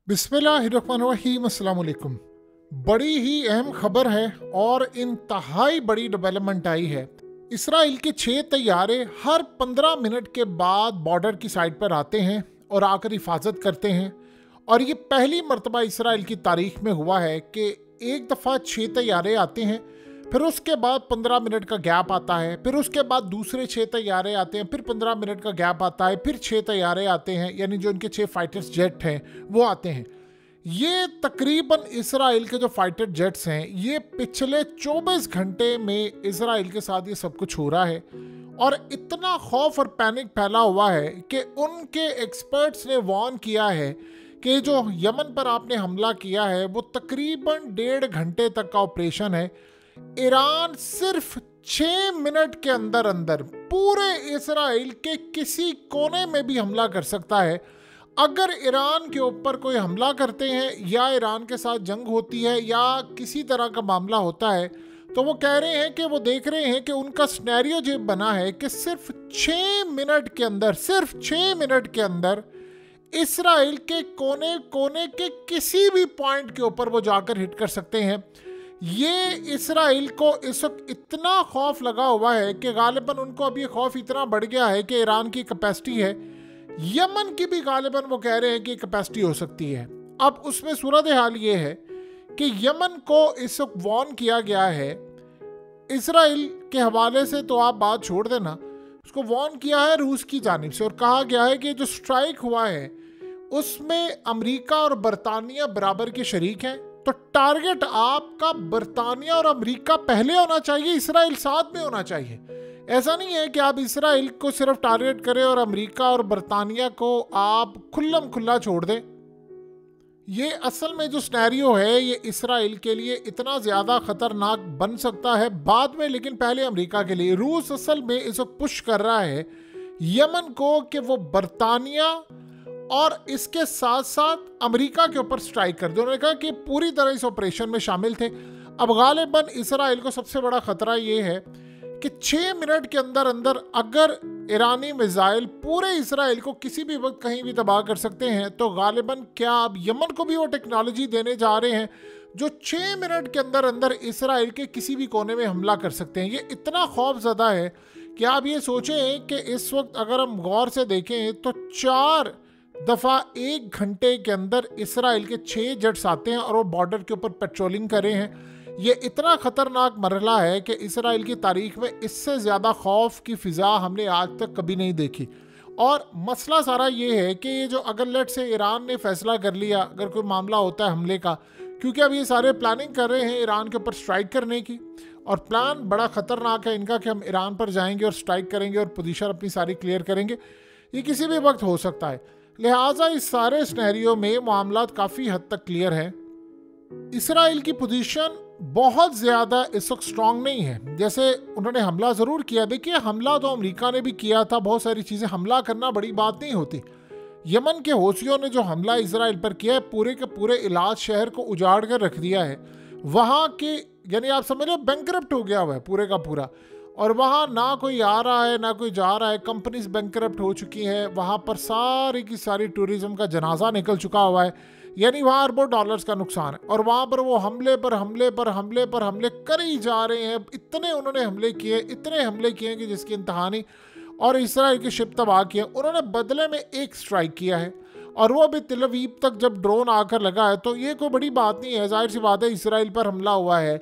बिस्मिल्लाहिर्रहमानिर्रहीम। अस्सलाम वालेकुम। बड़ी ही अहम खबर है और इंतहाई बड़ी डेवलपमेंट आई है। इसराइल के 6 तैयारे हर 15 मिनट के बाद बॉर्डर की साइड पर आते हैं और आकर हिफाजत करते हैं। और ये पहली मर्तबा इसराइल की तारीख में हुआ है कि एक दफ़ा 6 तैयारे आते हैं, फिर उसके बाद 15 मिनट का गैप आता है, फिर उसके बाद दूसरे 6 तैयारे आते हैं, फिर 15 मिनट का गैप आता है, फिर 6 तैयारे आते हैं, यानी जो इनके 6 फाइटर्स जेट हैं वो आते हैं। ये तकरीबन इसराइल के जो फाइटर जेट्स हैं, ये पिछले 24 घंटे में इसराइल के साथ ये सब कुछ हो रहा है और इतना खौफ और पैनिक फैला हुआ है कि उनके एक्सपर्ट्स ने वार्न किया है कि जो यमन पर आपने हमला किया है वो तकरीबन 1.5 घंटे तक का ऑपरेशन है। ईरान सिर्फ 6 मिनट के अंदर अंदर पूरे इसराइल के किसी कोने में भी हमला कर सकता है। अगर ईरान के ऊपर कोई हमला करते हैं या ईरान के साथ जंग होती है या किसी तरह का मामला होता है, तो वो कह रहे हैं कि वो देख रहे हैं कि उनका सिनेरियो जो बना है कि सिर्फ 6 मिनट के अंदर, सिर्फ 6 मिनट के अंदर इसराइल के कोने कोने के किसी भी पॉइंट के ऊपर वो जाकर हिट कर सकते हैं। ये इसराइल को इस वक्त इतना खौफ लगा हुआ है कि गालिबन उनको अब ये खौफ इतना बढ़ गया है कि ईरान की कैपेसिटी है, यमन की भी गालिबन वो कह रहे हैं कि कैपेसिटी हो सकती है। अब उसमें सूरत हाल ये है कि यमन को इस वक्त वार्न किया गया है। इसराइल के हवाले से तो आप बात छोड़ देना, उसको वार्न किया है रूस की जानिब से और कहा गया है कि जो स्ट्राइक हुआ है उसमें अमेरिका और बरतानिया बराबर के शरीक हैं। तो टारगेट आपका बरतानिया और अमेरिका पहले होना चाहिए, इसराइल साथ में होना चाहिए। ऐसा नहीं है कि आप इसराइल को सिर्फ टारगेट करें और अमेरिका और बरतानिया को आप खुल्लम खुल्ला छोड़ दें। ये असल में जो सिनेरियो है ये इसराइल के लिए इतना ज़्यादा ख़तरनाक बन सकता है बाद में, लेकिन पहले अमेरिका के लिए। रूस असल में इस वक्त पुश कर रहा है यमन को कि वो बरतानिया और इसके साथ साथ अमेरिका के ऊपर स्ट्राइक कर दे। उन्होंने कहा कि पूरी तरह इस ऑपरेशन में शामिल थे। अब गालिबन इसराइल को सबसे बड़ा ख़तरा ये है कि 6 मिनट के अंदर अंदर अगर ईरानी मिसाइल पूरे इसराइल को किसी भी वक्त कहीं भी तबाह कर सकते हैं, तो गालिबन क्या अब यमन को भी वो टेक्नोलॉजी देने जा रहे हैं जो 6 मिनट के अंदर अंदर इसराइल के किसी भी कोने में हमला कर सकते हैं। ये इतना खौफजदा है कि आप ये सोचें कि इस वक्त अगर हम गौर से देखें तो 4 दफ़ा 1 घंटे के अंदर इसराइल के 6 जेट्स आते हैं और वो बॉर्डर के ऊपर पेट्रोलिंग कर रहे हैं। ये इतना ख़तरनाक मरहला है कि इसराइल की तारीख में इससे ज़्यादा खौफ की फ़िज़ा हमने आज तक कभी नहीं देखी। और मसला सारा ये है कि ये जो अगर लेट से ईरान ने फ़ैसला कर लिया, अगर कोई मामला होता है हमले का, क्योंकि अब ये सारे प्लानिंग कर रहे हैं ईरान के ऊपर स्ट्राइक करने की, और प्लान बड़ा ख़तरनाक है इनका कि हम ईरान पर जाएंगे और स्ट्राइक करेंगे और पोजीशन अपनी सारी क्लियर करेंगे। ये किसी भी वक्त हो सकता है। लिहाजा इस सारे सिनेरियो में मामलात काफ़ी हद तक क्लियर हैं। इसराइल की पोजीशन बहुत ज़्यादा इस वक्त स्ट्रॉन्ग नहीं है। जैसे उन्होंने हमला ज़रूर किया, देखिए हमला तो अमेरिका ने भी किया था, बहुत सारी चीज़ें, हमला करना बड़ी बात नहीं होती। यमन के हौसियों ने जो हमला इसराइल पर किया है, पूरे के पूरे इलाज शहर को उजाड़ कर रख दिया है। वहाँ के यानी आप समझ लो बैंकरप्ट हो गया हुआ है पूरे का पूरा, और वहाँ ना कोई आ रहा है ना कोई जा रहा है। कंपनीज बैंकरप्ट हो चुकी हैं, वहाँ पर सारी की सारी टूरिज्म का जनाजा निकल चुका हुआ है, यानी वहाँ अरबों डॉलर्स का नुकसान है। और वहाँ पर वो हमले पर हमले पर हमले पर हमले कर ही जा रहे हैं। इतने उन्होंने हमले किए, इतने हमले किए कि जिसकी इंतहा नहीं, और इसराइल की शिप तबाह किया। उन्होंने बदले में एक स्ट्राइक किया है और वो भी तिल अवीव तक जब ड्रोन आकर लगा है, तो ये कोई बड़ी बात नहीं है। जाहिर सी बात है इसराइल पर हमला हुआ है,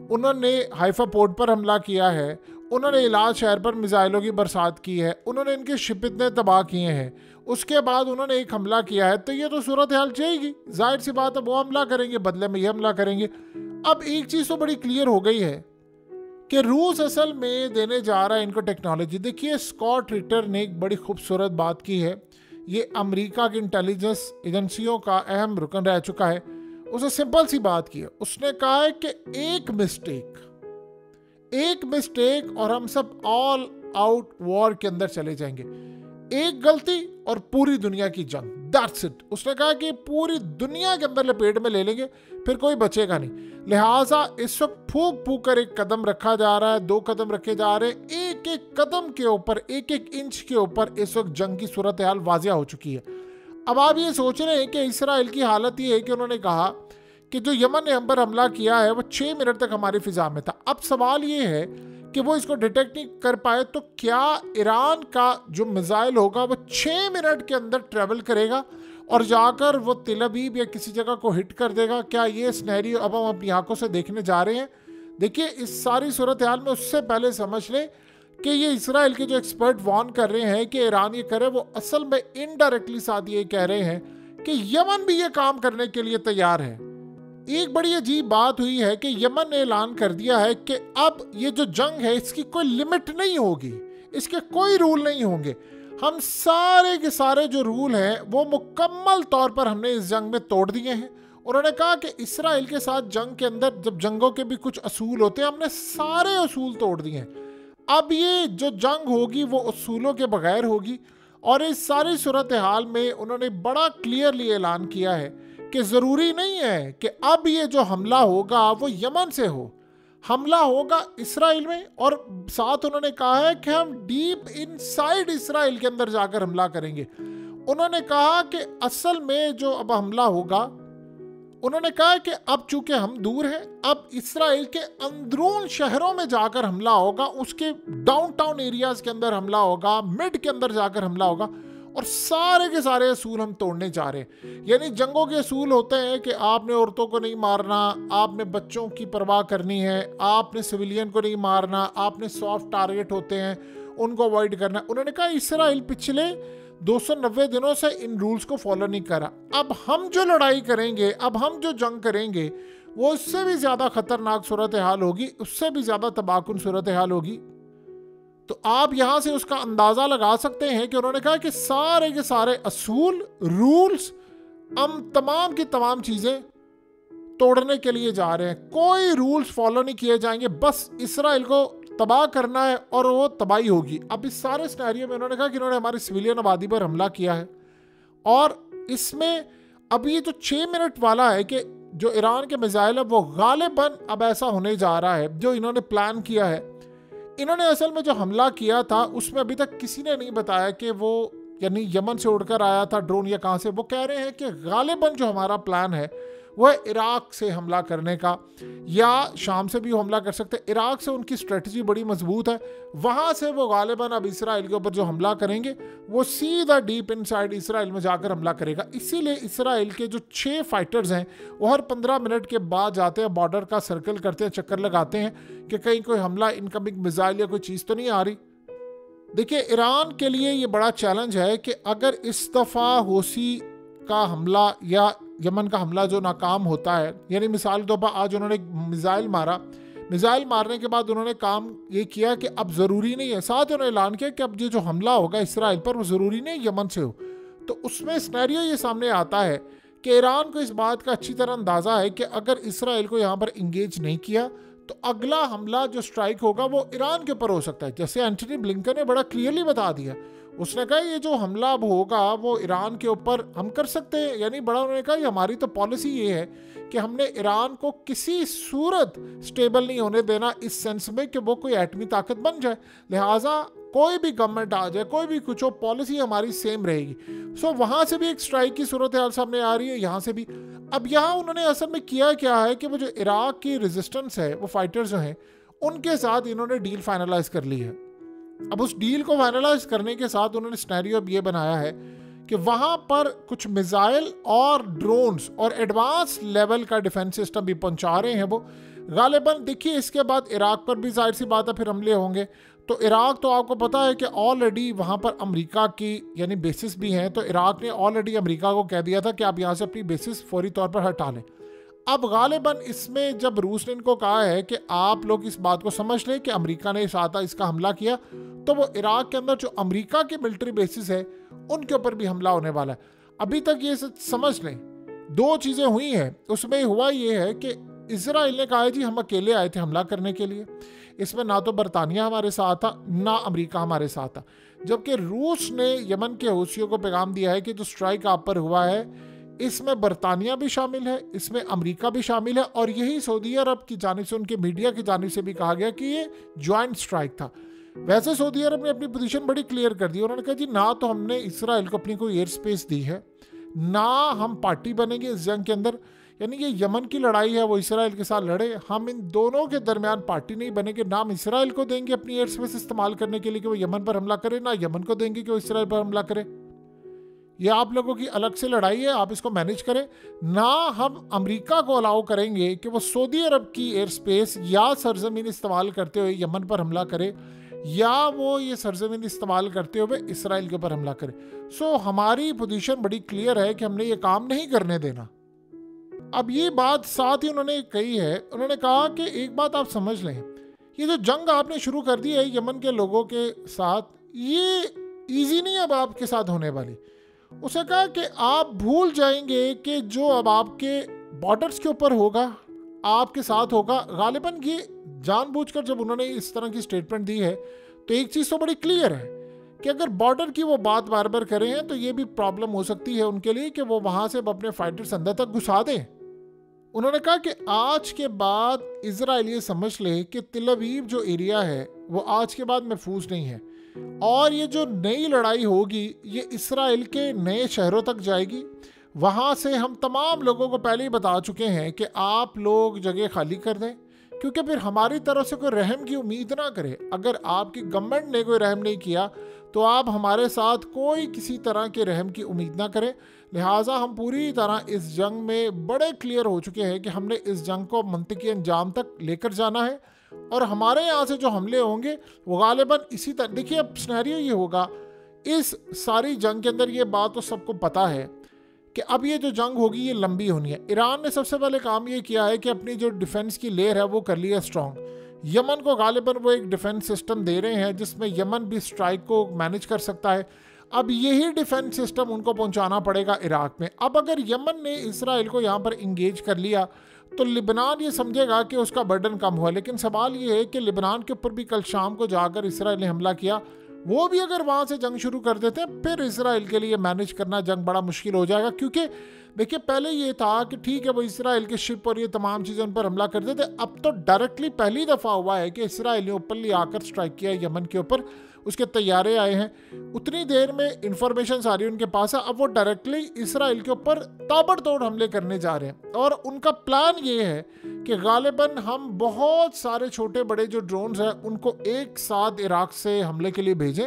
उन्होंने हाइफा पोर्ट पर हमला किया है, उन्होंने इलाज शहर पर मिसाइलों की बरसात की है, उन्होंने इनके शिप इतने तबाह किए हैं, उसके बाद उन्होंने एक हमला किया है, तो ये तो सूरत हाल चाहिए। जाहिर सी बात है वो हमला करेंगे, बदले में ये हमला करेंगे। अब एक चीज़ तो बड़ी क्लियर हो गई है कि रूस असल में देने जा रहा है इनको टेक्नोलॉजी। देखिए स्कॉट रिटर ने एक बड़ी खूबसूरत बात की है, ये अमेरिका की इंटेलिजेंस एजेंसियों का अहम रुकन रह चुका है। उसने सिंपल सी बात की है, उसने कहा है कि एक मिस्टेक और हम सब ऑल आउट वॉर के अंदर चले जाएंगे। एक गलती और पूरी दुनिया की जंग, दैट्स इट। उसने कहा कि पूरी दुनिया के अंदर लपेट में ले लेंगे, फिर कोई बचेगा नहीं। लिहाजा इस वक्त फूक फूक कर एक कदम रखा जा रहा है, 2 कदम रखे जा रहे हैं, एक एक कदम के ऊपर, एक एक इंच के ऊपर इस वक्त जंग की सूरत हाल वाजिया हो चुकी है। अब आप ये सोच रहे हैं कि इसराइल की हालत ये है कि उन्होंने कहा कि जो यमन ने हम पर हमला किया है वो 6 मिनट तक हमारी फिजा में था। अब सवाल ये है कि वो इसको डिटेक्ट नहीं कर पाए, तो क्या ईरान का जो मिसाइल होगा वो 6 मिनट के अंदर ट्रेवल करेगा और जाकर वो तेल अवीव या किसी जगह को हिट कर देगा? क्या ये सिनेरियो अब हम अपनी आंखों से देखने जा रहे हैं? देखिए, इस सारी सूरत हाल में उससे पहले समझ लें कि ये इसराइल के जो एक्सपर्ट वार्न कर रहे हैं कि ईरान ये करे, वो असल में इनडायरेक्टली साथ ये कह रहे हैं कि यमन भी ये काम करने के लिए तैयार है। एक बड़ी अजीब बात हुई है कि यमन ने ऐलान कर दिया है कि अब ये जो जंग है इसकी कोई लिमिट नहीं होगी, इसके कोई रूल नहीं होंगे। हम सारे के सारे जो रूल हैं वो मुकम्मल तौर पर हमने इस जंग में तोड़ दिए हैं। उन्होंने कहा कि इसराइल के साथ जंग के अंदर जब जंगों के भी कुछ असूल होते हैं, हमने सारे असूल तोड़ दिए हैं। अब ये जो जंग होगी वो असूलों के बगैर होगी। और इस सारी सूरत हाल में उन्होंने बड़ा क्लियरली ऐलान किया है कि ज़रूरी नहीं है कि अब ये जो हमला होगा वो यमन से हो, हमला होगा इसराइल में। और साथ उन्होंने कहा है कि हम डीप इनसाइड इसराइल के अंदर जाकर हमला करेंगे। उन्होंने कहा कि असल में जो अब हमला होगा, उन्होंने कहा कि अब चूंकि हम दूर हैं, अब इसराइल के अंदरून शहरों में जाकर हमला होगा, उसके डाउनटाउन एरियाज के अंदर हमला होगा, मिड के अंदर जाकर हमला होगा। और सारे के सारे असूल हम तोड़ने जा रहे हैं। यानी जंगों के असूल होते हैं कि आपने औरतों को नहीं मारना, आपने बच्चों की परवाह करनी है, आपने सिविलियन को नहीं मारना, आपने सॉफ्ट टारगेट होते हैं उनको अवॉइड करना। उन्होंने कहा इसराइल पिछले 290 दिनों से इन रूल्स को फॉलो नहीं करा। अब हम जो लड़ाई करेंगे, अब हम जो जंग करेंगे, वो उससे भी ज़्यादा खतरनाक सूरत हाल होगी, उससे भी ज़्यादा तबाहकुन सूरत हाल होगी। तो आप यहां से उसका अंदाजा लगा सकते हैं कि उन्होंने कहा कि सारे के सारे असूल, रूल्स, हम तमाम की तमाम चीजें तोड़ने के लिए जा रहे हैं। कोई रूल्स फॉलो नहीं किए जाएंगे, बस इसराइल को तबाह करना है और वो तबाही होगी। अब इस सारे सिनेरियो में उन्होंने कहा कि इन्होंने हमारी सिविलियन आबादी पर हमला किया है। और इसमें अब ये जो 6 मिनट वाला है कि जो ईरान के मिसाइल है वो गालिबन अब ऐसा होने जा रहा है जो इन्होंने प्लान किया है। इन्होंने असल में जो हमला किया था उसमें अभी तक किसी ने नहीं बताया कि वो यानी यमन से उड़कर आया था ड्रोन या कहाँ से। वो कह रहे हैं कि गालिबन जो हमारा प्लान है वो है इराक से हमला करने का, या शाम से भी हमला कर सकते हैं। इराक से उनकी स्ट्रेटजी बड़ी मजबूत है, वहाँ से वो गालिबन अब इसराइल के ऊपर जो हमला करेंगे वो सीधा डीप इनसाइड इसराइल में जाकर हमला करेगा। इसीलिए इसराइल के जो 6 फाइटर्स हैं वो हर 15 मिनट के बाद जाते हैं, बॉर्डर का सर्कल करते हैं, चक्कर लगाते हैं कि कहीं कोई हमला, इनकमिंग मिसाइल या कोई चीज़ तो नहीं आ रही। देखिए, ईरान के लिए ये बड़ा चैलेंज है कि अगर इस दफ़ा हौसी का हमला या यमन का हमला जो नाकाम होता है, यानी मिसाल के तौर पर आज उन्होंने मिसाइल मारा, मिसाइल मारने के बाद उन्होंने काम ये किया कि अब ज़रूरी नहीं है, साथ उन्होंने ऐलान किया कि अब ये जो हमला होगा इसराइल पर वो ज़रूरी नहीं यमन से हो। तो उसमें सिनेरियो ये सामने आता है कि ईरान को इस बात का अच्छी तरह अंदाज़ा है कि अगर इसराइल को यहाँ पर इंगेज नहीं किया तो अगला हमला जो स्ट्राइक होगा वो ईरान के ऊपर हो सकता है। जैसे एंटनी ब्लिंकन ने बड़ा क्लियरली बता दिया, उसने कहा ये जो हमला अब होगा वो ईरान के ऊपर हम कर सकते हैं। यानी बड़ा उन्होंने कहा हमारी तो पॉलिसी ये है कि हमने ईरान को किसी सूरत स्टेबल नहीं होने देना, इस सेंस में कि वो कोई एटमी ताकत बन जाए। लिहाजा कोई भी गवर्नमेंट आ जाए, कोई भी कुछ हो, पॉलिसी हमारी सेम रहेगी। सो वहाँ से भी एक स्ट्राइक की सूरत हाल सामने आ रही है, यहाँ से भी। अब यहाँ उन्होंने असल में किया क्या है कि वो जो इराक की रेजिस्टेंस है, वो फाइटर्स जो हैं उनके साथ इन्होंने डील फाइनलाइज कर ली है। अब उस डील को फाइनलाइज करने के साथ उन्होंने सिनेरियो अब ये बनाया है कि वहाँ पर कुछ मिसाइल और ड्रोन्स और एडवांस लेवल का डिफेंस सिस्टम भी पहुँचा रहे हैं वो गालिबन। देखिए, इसके बाद इराक पर भी जाहिर सी बात है फिर हमले होंगे। तो इराक तो आपको पता है कि ऑलरेडी वहाँ पर अमेरिका की यानी बेसिस भी हैं, तो इराक ने ऑलरेडी अमेरिका को कह दिया था कि आप यहाँ से अपनी बेसिस फौरी तौर पर हटा लें। अब गालिबन इसमें जब रूस ने इनको कहा है कि आप लोग इस बात को समझ लें कि अमेरिका ने साथ इसका हमला किया, तो वो इराक के अंदर जो अमेरिका की मिलिट्री बेसिस है उनके ऊपर भी हमला होने वाला है। अभी तक ये समझ लें 2 चीज़ें हुई हैं। उसमें हुआ ये है कि इजराइल ने कहा है जी हम अकेले आए थे हमला करने के लिए, इसमें ना तो बरतानिया हमारे साथ था ना अमेरिका हमारे साथ था। जबकि रूस ने यमन के हौसियों को पैगाम दिया है कि जो स्ट्राइक आप पर हुआ है इसमें बरतानिया भी शामिल है, इसमें अमेरिका भी शामिल है, और यही सऊदी अरब की जानिब से, उनके मीडिया की जानिब से भी कहा गया कि ये ज्वाइंट स्ट्राइक था। वैसे सऊदी अरब ने अपनी पोजीशन बड़ी क्लियर कर दी। उन्होंने कहा जी ना तो हमने इसराइल को अपनी कोई एयर स्पेस दी है, ना हम पार्टी बनेंगे इस जंग के अंदर। यानी ये यमन की लड़ाई है, वो इसराइल के साथ लड़े, हम इन दोनों के दरमियान पार्टी नहीं बनेंगे। ना हम इसराइल को देंगे अपनी एयर स्पेस इस्तेमाल करने के लिए कि वो यमन पर हमला करे, ना यमन को देंगे कि वो इसराइल पर हमला करे। ये आप लोगों की अलग से लड़ाई है, आप इसको मैनेज करें। ना हम अमेरिका को अलाउ करेंगे कि वो सऊदी अरब की एयर स्पेस या सरजमीन इस्तेमाल करते हुए यमन पर हमला करे, या वो ये सरजमीन इस्तेमाल करते हुए इसराइल के ऊपर हमला करे। सो हमारी पोजीशन बड़ी क्लियर है कि हमने ये काम नहीं करने देना। अब ये बात साथ ही उन्होंने कही है, उन्होंने कहा कि एक बात आप समझ लें, ये जो जंग आपने शुरू कर दी है यमन के लोगों के साथ, ये इजी नहीं अब आपके साथ होने वाली। उसे कहा कि आप भूल जाएंगे कि जो अब आपके बॉर्डर्स के ऊपर होगा, आपके साथ होगा। गालिबन ये जानबूझकर जब उन्होंने इस तरह की स्टेटमेंट दी है तो एक चीज़ तो बड़ी क्लियर है कि अगर बॉर्डर की वो बात बार बार करें हैं तो ये भी प्रॉब्लम हो सकती है उनके लिए कि वो वहाँ से अपने फाइटर्स अंदर तक घुसा दें। उन्होंने कहा कि आज के बाद इजराइल ये समझ ले कि तिल अवीव जो एरिया है वो आज के बाद महफूज नहीं है, और ये जो नई लड़ाई होगी ये इसराइल के नए शहरों तक जाएगी। वहाँ से हम तमाम लोगों को पहले ही बता चुके हैं कि आप लोग जगह खाली कर दें, क्योंकि फिर हमारी तरफ से कोई रहम की उम्मीद ना करे। अगर आपकी गवर्नमेंट ने कोई रहम नहीं किया तो आप हमारे साथ कोई किसी तरह के रहम की उम्मीद ना करें। लिहाजा हम पूरी तरह इस जंग में बड़े क्लियर हो चुके हैं कि हमने इस जंग को मंतकी अंजाम तक लेकर जाना है, और हमारे यहाँ से जो हमले होंगे वो गालिबन इसी तरह। देखिए अब सिनेरियो ये होगा इस सारी जंग के अंदर, ये बात तो सबको पता है कि अब ये जो जंग होगी ये लंबी होनी है। ईरान ने सबसे पहले काम ये किया है कि अपनी जो डिफेंस की लेयर है वो कर लिया स्ट्रॉन्ग। यमन को गालिबन वो एक डिफेंस सिस्टम दे रहे हैं जिसमें यमन भी स्ट्राइक को मैनेज कर सकता है। अब यही डिफेंस सिस्टम उनको पहुंचाना पड़ेगा इराक में। अब अगर यमन ने इसराइल को यहाँ पर इंगेज कर लिया तो लिबनान ये समझेगा कि उसका बर्डन कम हुआ, लेकिन सवाल ये है कि लिबनान के ऊपर भी कल शाम को जाकर इसराइल ने हमला किया, वो भी अगर वहाँ से जंग शुरू कर देते हैं फिर इसराइल के लिए मैनेज करना जंग बड़ा मुश्किल हो जाएगा। क्योंकि देखिए पहले ये था कि ठीक है वो इसराइल के शिप और ये तमाम चीज़ें उन पर हमला कर देते, अब तो डायरेक्टली पहली दफ़ा हुआ है कि इसराइल ने ओपनली आकर स्ट्राइक किया यमन के ऊपर, उसके तैयारे आए हैं, उतनी देर में इंफॉर्मेशन सारी उनके पास है, अब वो डायरेक्टली इसराइल के ऊपर ताबड़तोड़ हमले करने जा रहे हैं। और उनका प्लान ये है कि गालिबन हम बहुत सारे छोटे बड़े जो ड्रोन्स हैं उनको एक साथ इराक से हमले के लिए भेजें,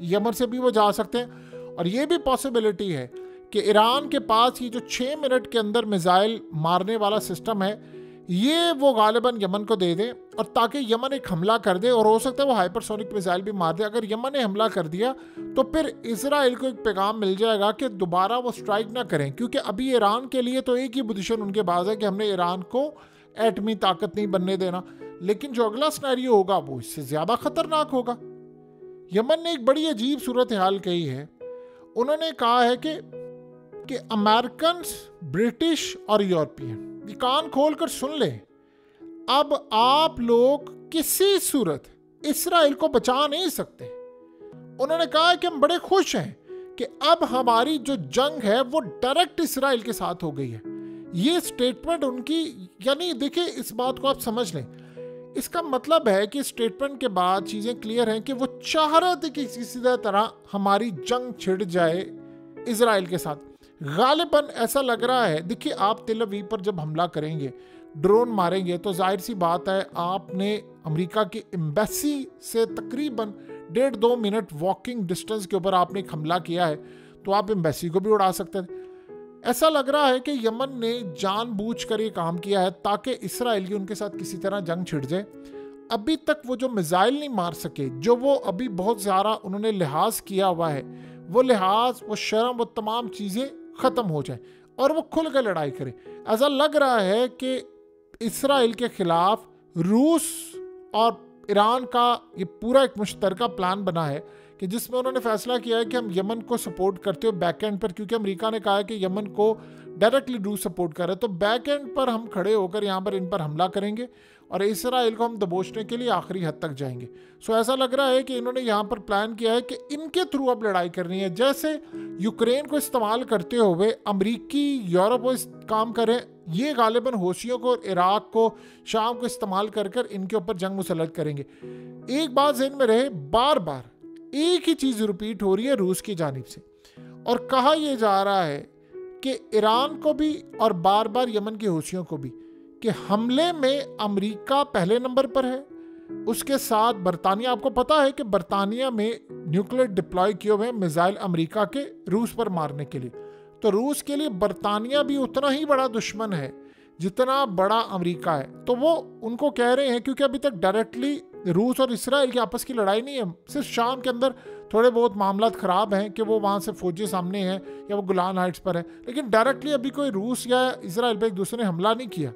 यमन से भी वो जा सकते हैं। और ये भी पॉसिबिलिटी है कि ईरान के पास ये जो 6 मिनट के अंदर मिसाइल मारने वाला सिस्टम है ये वो गालिबन यमन को दे दें, और ताकि यमन एक हमला कर दे, और हो सकता है वो हाइपरसोनिक मिसाइल भी मार दे। अगर यमन ने हमला कर दिया तो फिर इसराइल को एक पैगाम मिल जाएगा कि दोबारा वो स्ट्राइक ना करें, क्योंकि अभी ईरान के लिए तो एक ही पोजीशन उनके पास है कि हमने ईरान को एटमी ताकत नहीं बनने देना। लेकिन जो अगला सिनेरियो होगा वो इससे ज़्यादा ख़तरनाक होगा। यमन ने एक बड़ी अजीब सूरत हाल कही है। उन्होंने कहा है कि अमेरिकन, ब्रिटिश और यूरोपियन, ये कान खोल कर सुन ले, अब आप लोग किसी सूरत इसराइल को बचा नहीं सकते। उन्होंने कहा कि हम बड़े खुश हैं कि अब हमारी जो जंग है वो डायरेक्ट इसराइल के साथ हो गई है। ये स्टेटमेंट उनकी, यानी देखिए इस बात को आप समझ लें, इसका मतलब है कि स्टेटमेंट के बाद चीज़ें क्लियर हैं कि वो चाह रहे थे कि किसी तरह हमारी जंग छिड़ जाए इसराइल के साथ। गालिबन ऐसा लग रहा है, देखिए आप तिल अवीव पर जब हमला करेंगे, ड्रोन मारेंगे, तो जाहिर सी बात है आपने अमेरिका की एम्बेसी से तकरीबन 1.5-2 मिनट वॉकिंग डिस्टेंस के ऊपर आपने एक हमला किया है, तो आप एम्बेसी को भी उड़ा सकते थे। ऐसा लग रहा है कि यमन ने जानबूझकर ये काम किया है ताकि इसराइल की उनके साथ किसी तरह जंग छिड़ जाए। अभी तक वो जो मिसाइल नहीं मार सके, जो वो अभी बहुत ज़्यादा उन्होंने लिहाज किया हुआ है, वो लिहाज, वो शर्म, वो तमाम चीज़ें ख़त्म हो जाए और वो खुल कर लड़ाई करे। ऐसा लग रहा है कि इसराइल के ख़िलाफ़ रूस और ईरान का ये पूरा एक मुश्तरका प्लान बना है कि जिसमें उन्होंने फैसला किया है कि हम यमन को सपोर्ट करते हो बैक एंड पर, क्योंकि अमेरिका ने कहा है कि यमन को डायरेक्टली रूस सपोर्ट कर रहा है, तो बैक एंड पर हम खड़े होकर यहाँ पर इन पर हमला करेंगे और इसराइल को हम दबोचने के लिए आखिरी हद तक जाएंगे। सो ऐसा लग रहा है कि इन्होंने यहाँ पर प्लान किया है कि इनके थ्रू अब लड़ाई करनी है। जैसे यूक्रेन को इस्तेमाल करते हुए अमरीकी यूरोप को काम करें, ये गालिबन हौसियों को, इराक को, शाम को इस्तेमाल कर कर इनके ऊपर जंग मुसल्लत करेंगे। एक बात ज़हन में रहे, बार बार एक ही चीज़ रिपीट हो रही है रूस की जानिब से, और कहा यह जा रहा है कि ईरान को भी और बार बार यमन के हूथियों को भी कि हमले में अमेरिका पहले नंबर पर है, उसके साथ बरतानिया। आपको पता है कि बरतानिया में न्यूक्लियर डिप्लॉय किए हुए मिसाइल अमेरिका के रूस पर मारने के लिए। तो रूस के लिए बरतानिया भी उतना ही बड़ा दुश्मन है जितना बड़ा अमेरिका है। तो वो उनको कह रहे हैं, क्योंकि अभी तक डायरेक्टली रूस और इसराइल की आपस की लड़ाई नहीं है, सिर्फ शाम के अंदर थोड़े बहुत मामला ख़राब हैं कि वो वहाँ से फौजी सामने हैं या वो गुलान हाइट्स पर है, लेकिन डायरेक्टली अभी कोई रूस या इसराइल पे एक दूसरे ने हमला नहीं किया।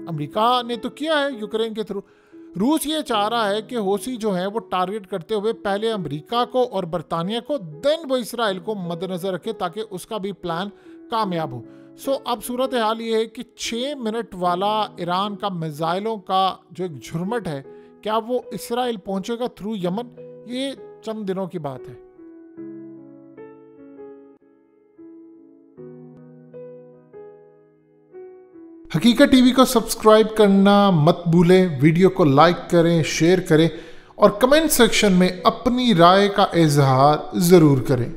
अमेरिका ने तो किया है यूक्रेन के थ्रू। रूस ये चाह रहा है कि हौसी जो है वो टारगेट करते हुए पहले अमेरिका को और बरतानिया को, देन वो इसराइल को मद्देनजर रखे ताकि उसका भी प्लान कामयाब हो। सो अब सूरत हाल ये है कि 6 मिनट वाला ईरान का मिसाइलों का जो एक झुरमट है, क्या वो इसराइल पहुंचेगा थ्रू यमन? ये चंद दिनों की बात है। हकीकत टीवी को सब्सक्राइब करना मत भूलें, वीडियो को लाइक करें, शेयर करें और कमेंट सेक्शन में अपनी राय का इजहार ज़रूर करें।